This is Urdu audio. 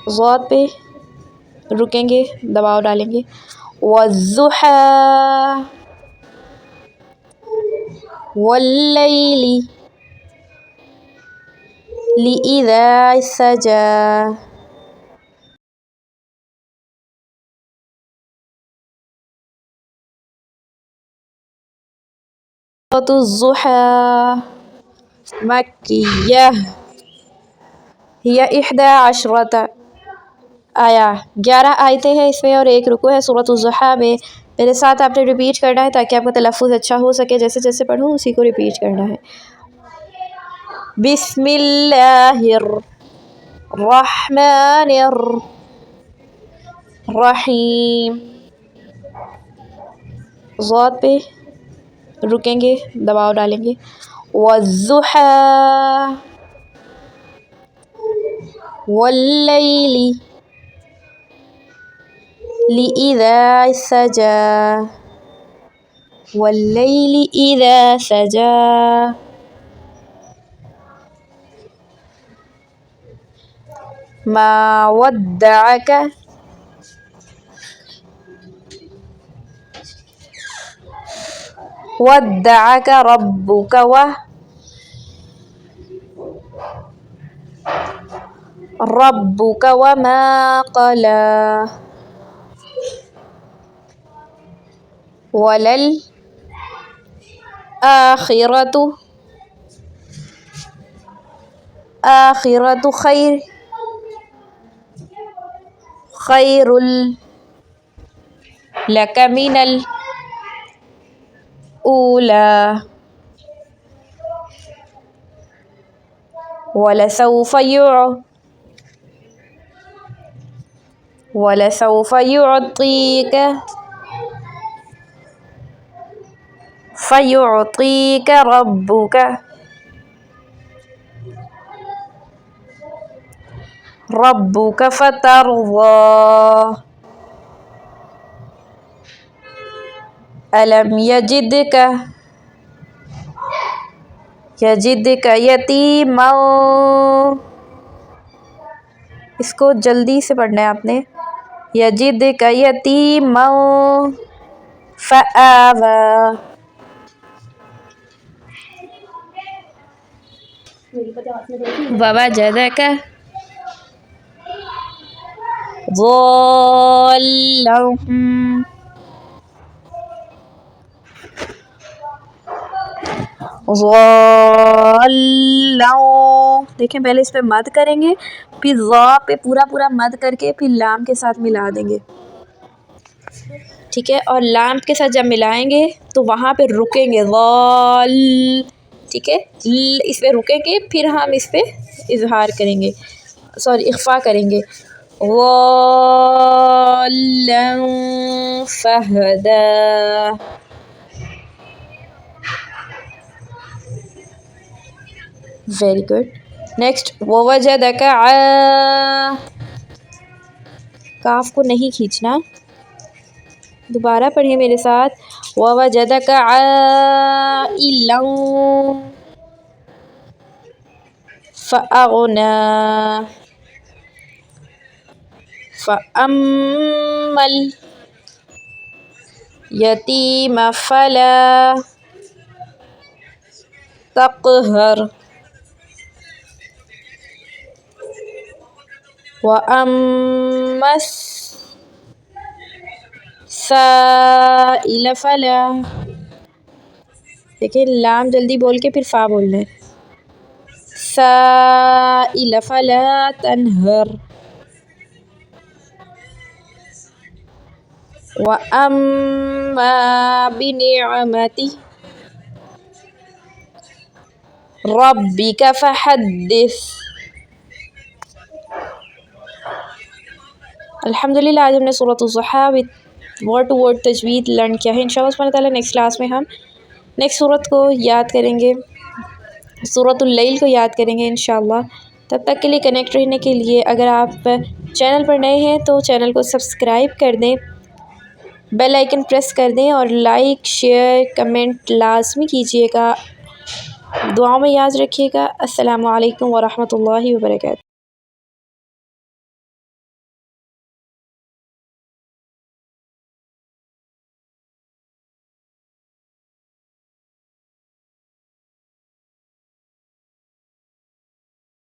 ضاد پہ رکیں گے، دباؤ ڈالیں گے. والضحى واللیل لإذا سجى. سورة الضحى مکیہ ہی 11 آیا، 11 آیتیں ہیں اس میں اور 1 رکوع ہے. سورۃ الضحیٰ میں میرے ساتھ آپ نے ریپیٹ کرنا ہے تاکہ آپ کا تلفظ اچھا ہو سکے. جیسے جیسے پڑھوں اسی کو ریپیٹ کرنا ہے. بسم اللہ الرحمن الرحیم. ضاد پہ رکیں گے، دباؤ ڈالیں گے. والضحى واللیل لإذا سجى واللیل إذا سجى. ما ودعك ودعك ربك وما قلى وللآخرة خير لك من الأولى ولسوف يعطيك ربك فترضى. ألم يجدك یتیما، اس کو جلدی سے پڑھنا ہے آپ نے. یجدک یتیما فآوى. ووجدک ضالا دیکھیں پہلے اس پہ مد کریں گے، پھر ضا پہ پورا مد کر کے پھر لام کے ساتھ ملا دیں گے. ٹھیک ہے، اور لام کے ساتھ جب ملائیں گے تو وہاں پہ رکیں گے ضال. ٹھیک ہے، اس پہ رکیں گے پھر ہم اس پہ اظہار کریں گے، اخفا کریں گے. ضالا فہدی. Very good. نیکسٹ ووجدک کاف کو نہیں کھینچنا، دوبارہ پڑھیں میرے ساتھ. ووجدک عائلا فأغنى فأما اليتيم فلا تقهر وأما السائل فلا. دیکھیں لام جلدی بول کے پھر فا بولنا ہے. سائل فلا تنہر وَأَمَّا بِنِعْمَتِ رَبِّكَ فَحَدِّثْ. الحمدللہ آج ہم نے سورۃ الضحیٰ ورڈ ٹو ورڈ تجوید لرن کیا ہے. انشاءاللہ سبحانہ تعالیٰ نیکسٹ کلاس میں ہم نیکسٹ سورت کو یاد کریں گے، سورۃ اللیل کو یاد کریں گے انشاءاللہ. تب تک کے لیے کنیکٹ رہنے کے لیے اگر آپ چینل پر نئے ہیں تو چینل کو سبسکرائب کر دیں، بیل آئیکن پریس کر دیں اور لائک شیئر کمنٹ لازمی کیجیے گا. دعاؤں میں یاد رکھیے گا. السلام علیکم ورحمۃ اللہ وبرکاتہ.